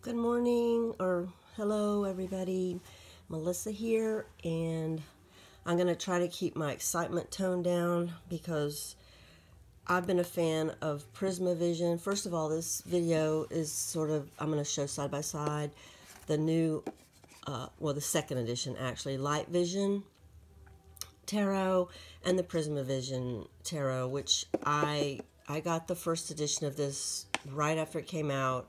Good morning, or hello everybody. Melissa here, and I'm going to try to keep my excitement toned down because I've been a fan of PrismaVision. First of all, this video is I'm going to show side by side the new, the second edition actually, Light Vision Tarot and the PrismaVision Tarot, which I got the first edition of this right after it came out.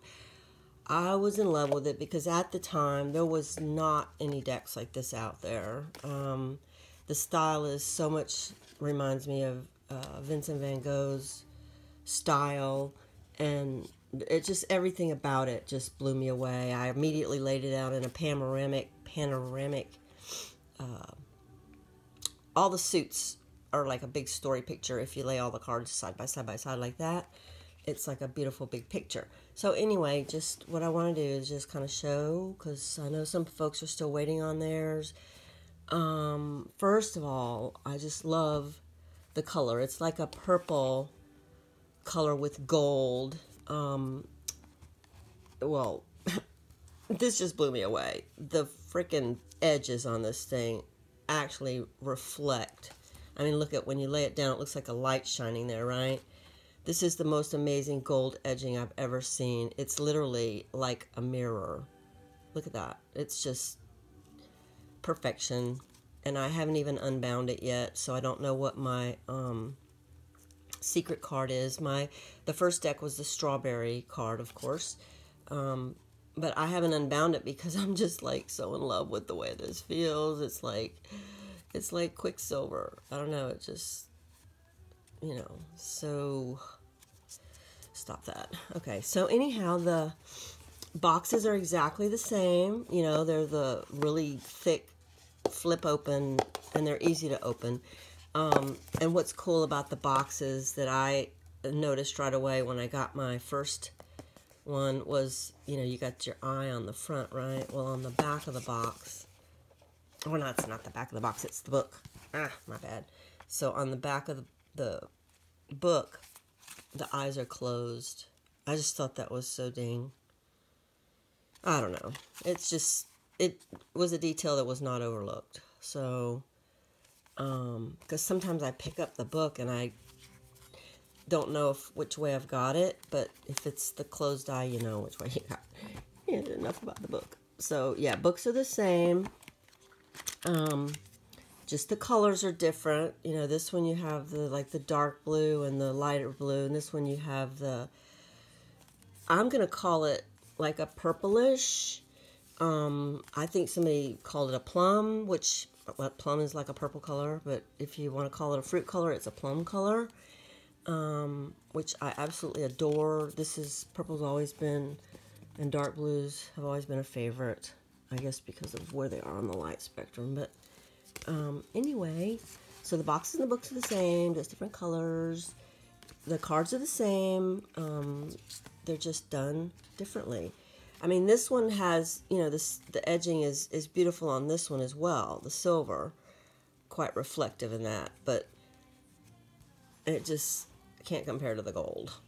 I was in love with it because at the time there was not any decks like this out there. The style is so much reminds me of Vincent van Gogh's style, and it just everything about it just blew me away. I immediately laid it out in a panoramic. All the suits are like a big story picture. If you lay all the cards side by side like that, it's like a beautiful big picture. So anyway, just what I want to do is just kind of show, because I know some folks are still waiting on theirs. First of all, I just love the color. It's like a purple color with gold. Well, this just blew me away. The freaking edges on this thing actually reflect. I mean, look at when you lay it down, it looks like a light shining there, right? This is the most amazing gold edging I've ever seen. It's literally like a mirror. Look at that. It's just perfection. And I haven't even unbound it yet, so I don't know what my secret card is. The first deck was the strawberry card, of course. But I haven't unbound it because I'm just like so in love with the way this feels. It's like Quicksilver. I don't know, it just, so stop that. Okay, so anyhow, the boxes are exactly the same. They're the really thick flip open, and they're easy to open. And what's cool about the boxes that I noticed right away when I got my first one was, you got your eye on the front, right? Well, on the back of the box, or not, it's not the back of the box, it's the book. My bad. So on the back of the book, the eyes are closed. I just thought that was so dang, I don't know. It was a detail that was not overlooked. So, because sometimes I pick up the book and I don't know which way I've got it, but if it's the closed eye, you know which way you got it. Yeah, enough about the book. So, yeah, books are the same. Just the colors are different. This one you have the dark blue and the lighter blue, and this one you have I'm going to call it like a purplish. I think somebody called it a plum, which plum is like a purple color, but if you want to call it a fruit color, it's a plum color, which I absolutely adore. Purple's always been, and dark blues have always been a favorite, I guess because of where they are on the light spectrum, but anyway, so the boxes and the books are the same, just different colors. The cards are the same. They're just done differently. I mean, this one has, the edging is beautiful on this one as well. The silver, quite reflective in that, but it just can't compare to the gold.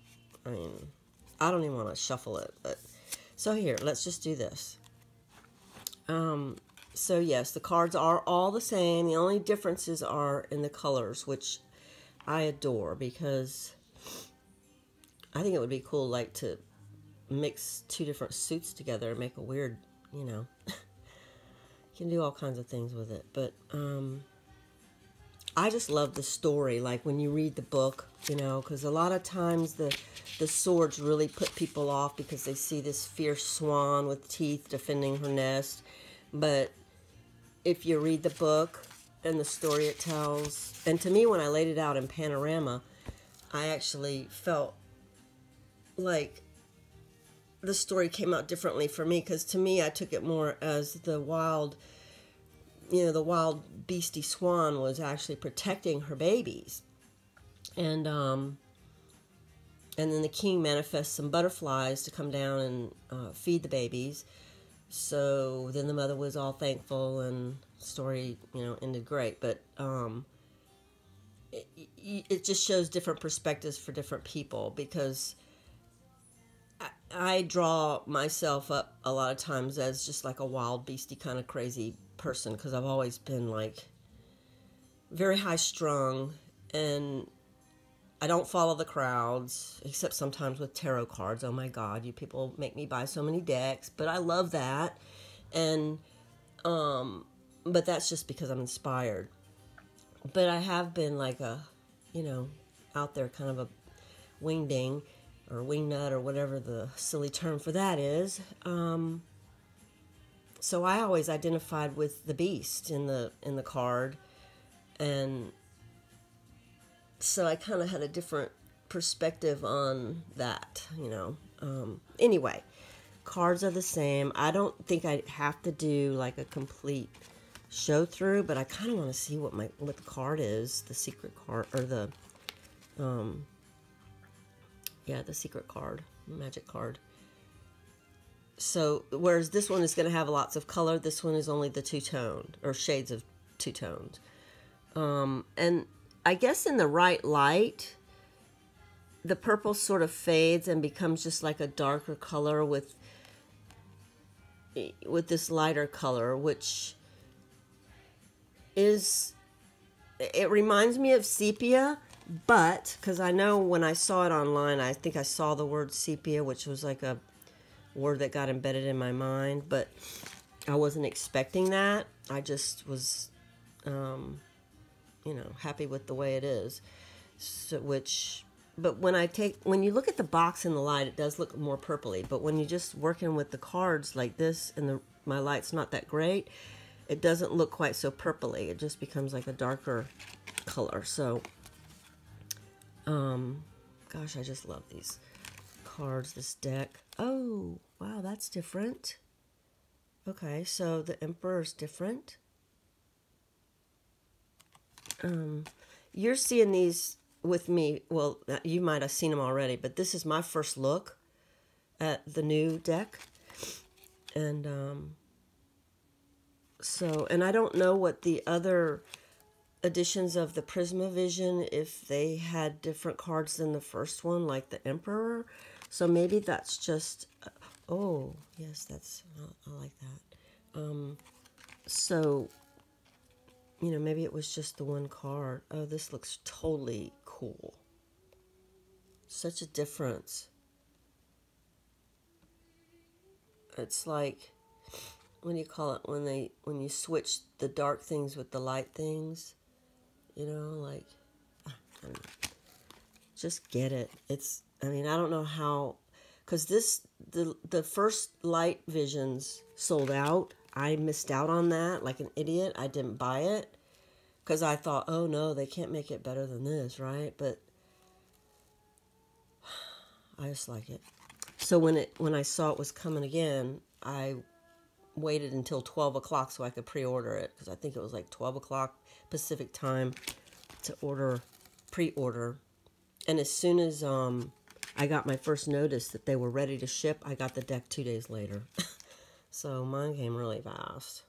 I mean, I don't even want to shuffle it, but so here, let's just do this. So yes, the cards are all the same. The only differences are in the colors, which I adore because I think it would be cool, like, to mix two different suits together and make a weird, you can do all kinds of things with it. But I just love the story, like when you read the book, because a lot of times the swords really put people off because they see this fierce swan with teeth defending her nest. But if you read the book and the story it tells, and to me when I laid it out in panorama, I actually felt like the story came out differently for me, because to me I took it more as the wild beastie swan was actually protecting her babies, and then the king manifests some butterflies to come down and feed the babies. So then the mother was all thankful, and the story, ended great. But it just shows different perspectives for different people, because I draw myself up a lot of times as just like a wild beastie kind of crazy person, because I've always been like very high strung, and I don't follow the crowds, except sometimes with tarot cards. Oh my God, you people make me buy so many decks, but I love that. And, but that's just because I'm inspired. But I have been like a, out there kind of a wingding or wingnut or whatever the silly term for that is. So I always identified with the beast in the card, and so I kind of had a different perspective on that, Anyway, cards are the same. I don't think I have to do like a complete show through, but I kind of want to see what the card is, the secret card, or the secret card, magic card. So whereas this one is going to have lots of color, this one is only the two-toned, or shades of two-toned. And I guess in the right light, the purple sort of fades and becomes just like a darker color with this lighter color, which is, it reminds me of sepia, but because I know when I saw it online, I think I saw the word sepia, which was like a word that got embedded in my mind, but I wasn't expecting that. I just was, happy with the way it is. So, but when you look at the box in the light, it does look more purpley. But when you're just working with the cards like this, and my light's not that great, it doesn't look quite so purpley. It just becomes like a darker color. So, gosh, I just love these cards, this deck. Oh, wow, that's different. Okay, so the Emperor is different. You're seeing these with me. Well, you might have seen them already, but this is my first look at the new deck. And and I don't know what the other editions of the PrismaVision, if they had different cards than the first one, like the Emperor. So maybe that's just, oh, yes, I like that. So, maybe it was just the one card. Oh, this looks totally cool. Such a difference. It's like, what do you call it, when you switch the dark things with the light things, I don't know. Just get it. I don't know how, because the first light visions sold out. I missed out on that like an idiot. I didn't buy it because I thought, oh no, they can't make it better than this, right? But I just like it. So when I saw it was coming again, I waited until 12 o'clock so I could pre-order it, because I think it was like 12 o'clock Pacific time to pre-order. And as soon as I got my first notice that they were ready to ship, I got the deck 2 days later. So mine came really fast.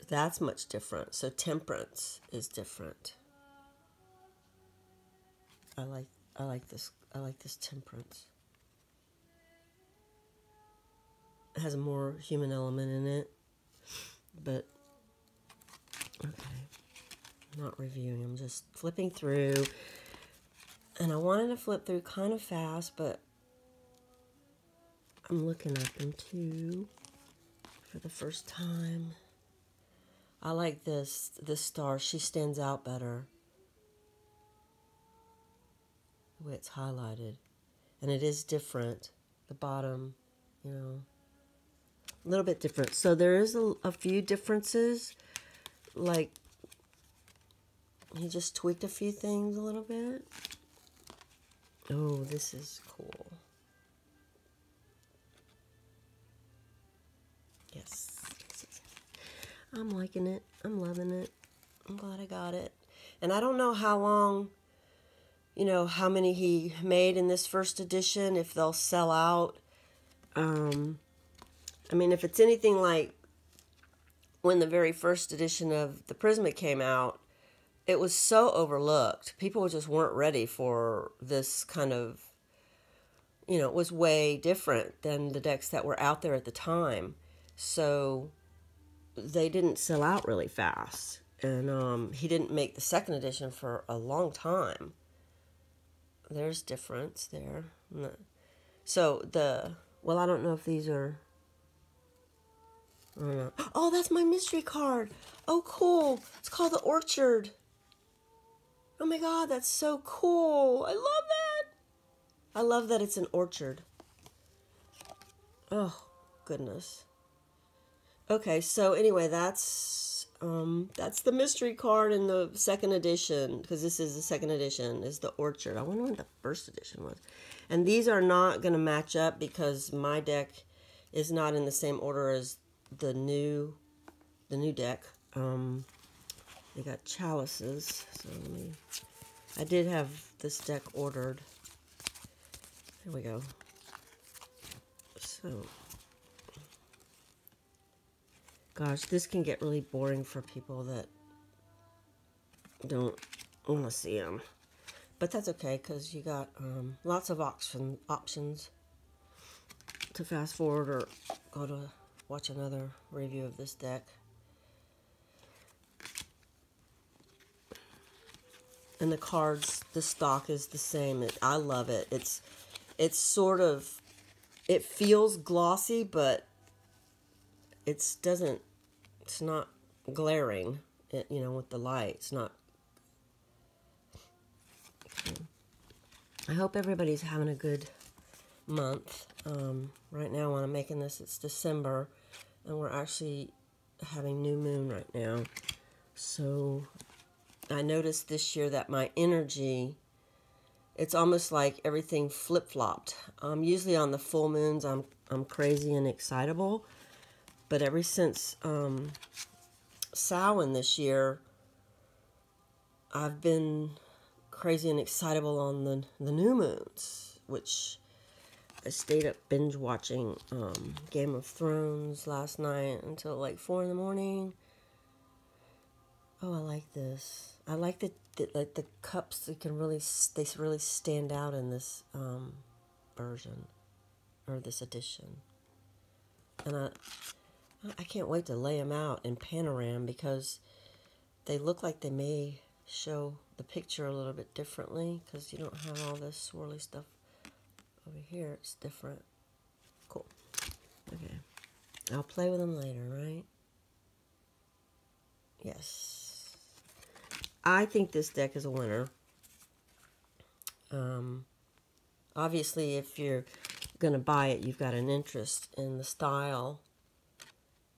That's much different. So Temperance is different. I like this Temperance. It has a more human element in it. But okay. I'm not reviewing, I'm just flipping through. And I wanted to flip through kind of fast, but I'm looking at them too for the first time. I like this star. She stands out better. The way it's highlighted. And it is different. The bottom, a little bit different. So there is a few differences. Like, he just tweaked a few things a little bit. Oh, this is cool. Yes. I'm liking it. I'm loving it. I'm glad I got it. And I don't know how long, how many he made in this first edition, if they'll sell out. If it's anything like when the very first edition of the Prisma came out, it was so overlooked. People just weren't ready for this kind of you know, it was way different than the decks that were out there at the time. So they didn't sell out really fast. And he didn't make the second edition for a long time. There's difference there. So well, I don't know if these are, I don't know. Oh, that's my mystery card. Oh, cool. It's called the Orchard. Oh my God, that's so cool. I love that. I love that it's an orchard. Oh, goodness. Okay, so anyway, that's the mystery card in the second edition, because this is the second edition, is the Orchard. I wonder what the first edition was. And these are not going to match up because my deck is not in the same order as the new deck. They got chalices, so I did have this deck ordered. Here we go. So, gosh, this can get really boring for people that don't want to see them. But that's okay, because you got lots of options to fast forward or go to watch another review of this deck. And the cards, the stock is the same. I love it. It's sort of, it feels glossy, but it's not glaring, you know, with the light. It's not. I hope everybody's having a good month. Right now when I'm making this, it's December, and we're actually having new moon right now. So I noticed this year that my energy, it's almost like everything flip-flopped. Usually on the full moons, I'm crazy and excitable. But ever since Samhain this year, I've been crazy and excitable on the new moons, which I stayed up binge watching Game of Thrones last night until like 4 in the morning. Oh, I like this. I like the cups. They really stand out in this version or this edition, and I can't wait to lay them out in Panoram because they look like they may show the picture a little bit differently because you don't have all this swirly stuff over here. It's different. Cool. Okay. I'll play with them later, right? Yes. I think this deck is a winner. Obviously, if you're going to buy it, you've got an interest in the style.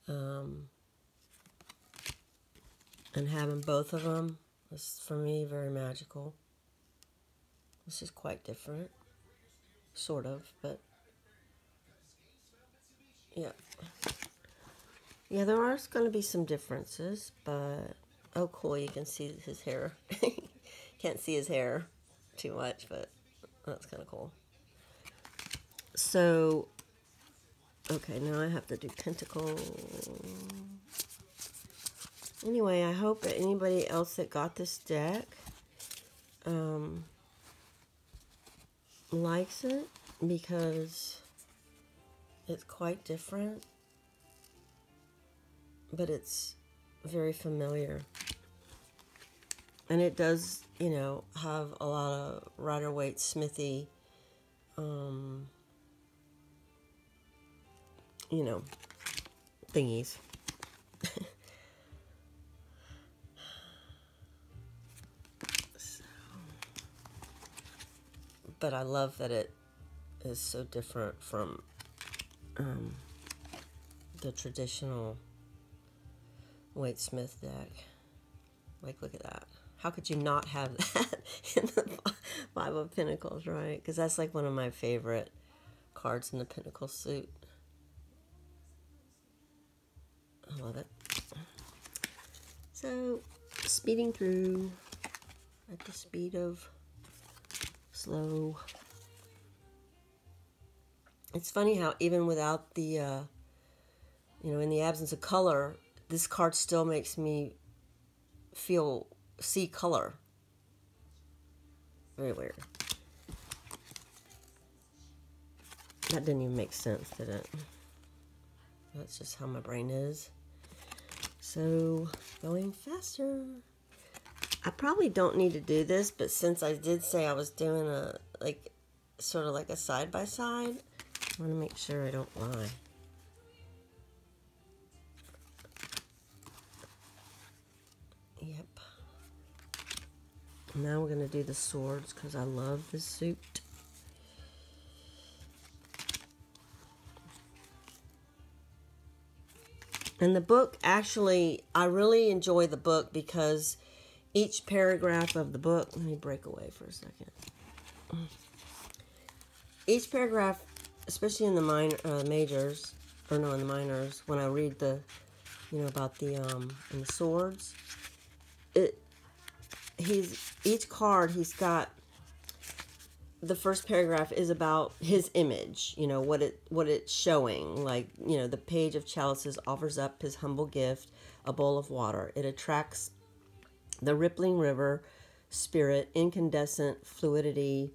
And having both of them is, for me, very magical. This is quite different. Sort of, but yeah. Yeah, there are going to be some differences, but oh cool, you can see his hair. Can't see his hair too much, but that's kind of cool. So, okay, now I have to do Pentacle. Anyway, I hope that anybody else that got this deck likes it, because it's quite different, but it's very familiar. And it does, you know, have a lot of Rider-Waite Smithy, you know, thingies. But I love that it is so different from the traditional Waite Smith deck. Like, look at that. How could you not have that in the Five of Pentacles, right? Because that's like one of my favorite cards in the Pentacle suit. I love it. So, speeding through at the speed of slow. It's funny how even without the, you know, in the absence of color, this card still makes me see color. Very weird. That didn't even make sense, did it? That's just how my brain is. So, going faster. I probably don't need to do this, but since I did say I was doing a, like, sort of like a side-by-side, I want to make sure I don't lie. Yep. Now we're going to do the swords because I love the suit. And the book, actually, I really enjoy the book because each paragraph of the book, let me break away for a second. Each paragraph, especially in the majors, or no, in the minors, when I read the, you know, about the, in the swords, each card, he's got, the first paragraph is about his image, you know, what it's showing. Like, you know, the page of chalices offers up his humble gift, a bowl of water. It attracts the rippling river, spirit, incandescent fluidity,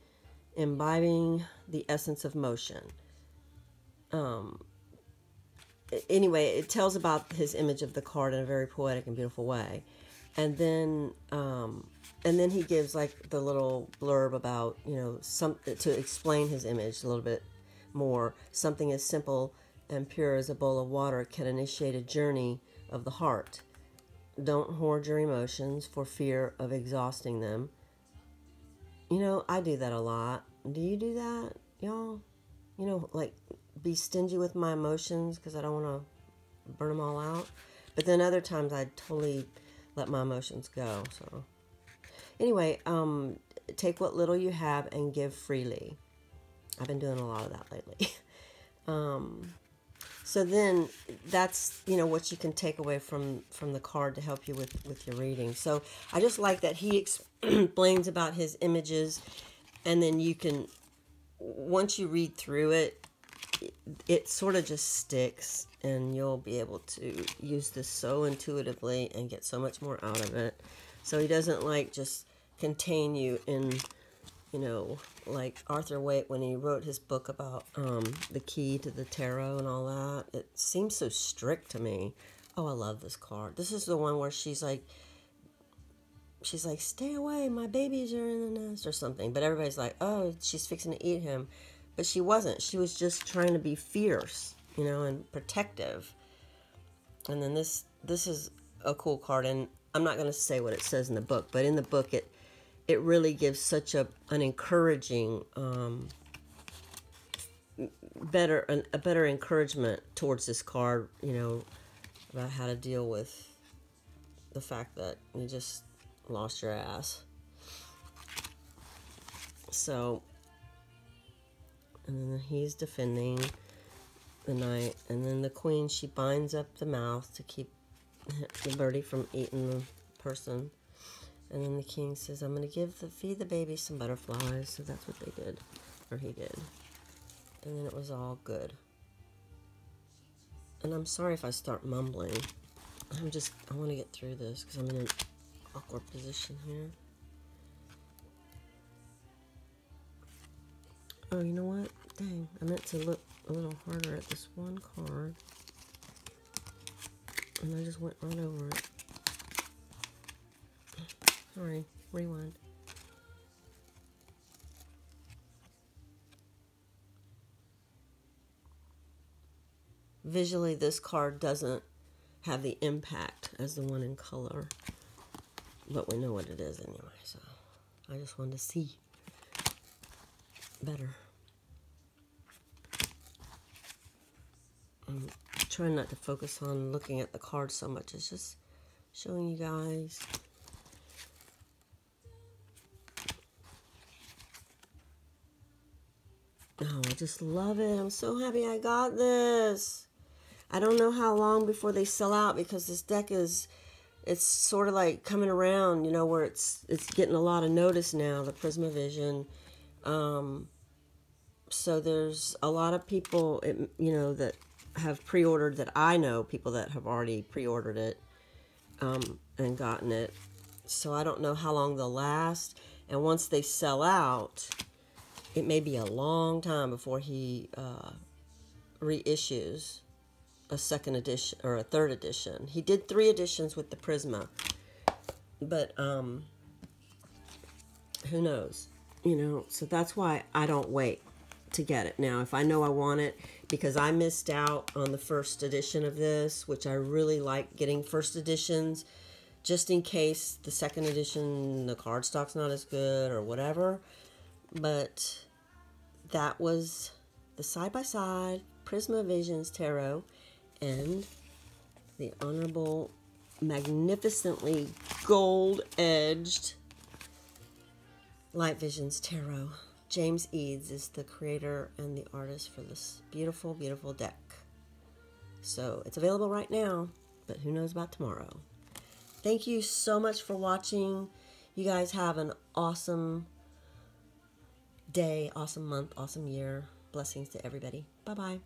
imbibing the essence of motion. Anyway, it tells about his image of the card in a very poetic and beautiful way. And then he gives like the little blurb about, you know, to explain his image a little bit more. Something as simple and pure as a bowl of water can initiate a journey of the heart. Don't hoard your emotions for fear of exhausting them. You know, I do that a lot. Do you do that, y'all? You know, like be stingy with my emotions because I don't want to burn them all out. But then other times I totally let my emotions go. So anyway, take what little you have and give freely. I've been doing a lot of that lately. So then that's, you know, what you can take away from the card to help you with your reading. So I just like that he explains about his images, and then you can, once you read through it, it sort of just sticks, and you'll be able to use this so intuitively and get so much more out of it. So he doesn't like just contain you in, you know, like Arthur Waite when he wrote his book about the key to the tarot and all that. It seems so strict to me. Oh, I love this card. This is the one where she's like, stay away, my babies are in the nest or something. But everybody's like, oh, she's fixing to eat him. But she wasn't. She was just trying to be fierce, you know, and protective. And then this is a cool card. And I'm not going to say what it says in the book, but in the book it really gives such an encouraging, a better encouragement towards this card, you know, about how to deal with the fact that you just lost your ass. So, and then he's defending the knight, and then the queen, she binds up the mouth to keep the birdie from eating the person. And then the king says, I'm going to feed the baby some butterflies. So that's what they did, or he did. And then it was all good. And I'm sorry if I start mumbling. I want to get through this because I'm in an awkward position here. Oh, you know what? Dang, I meant to look a little harder at this one card. And I just went right over it. Sorry, rewind. Visually, this card doesn't have the impact as the one in color, but we know what it is anyway, so I just wanted to see better. I'm trying not to focus on looking at the card so much. It's just showing you guys. Oh, I just love it. I'm so happy I got this. I don't know how long before they sell out because this deck it's sort of like coming around, you know, where it's getting a lot of notice now, the PrismaVision. So there's a lot of people, you know, that have pre-ordered, that I know, people that have already pre-ordered it and gotten it. So I don't know how long they'll last. And once they sell out, it may be a long time before he reissues a second edition or a third edition. He did 3 editions with the Prisma, but who knows? You know, so that's why I don't wait to get it. Now, if I know I want it, because I missed out on the first edition of this, which I really like getting first editions, just in case the second edition, the cardstock's not as good or whatever. But that was the side-by-side PrismaVisions Tarot and the Honorable, magnificently gold-edged Light Visions Tarot. James Eads is the creator and the artist for this beautiful, beautiful deck. So it's available right now, but who knows about tomorrow. Thank you so much for watching. You guys have an awesome day, awesome month, awesome year. Blessings to everybody. Bye-bye.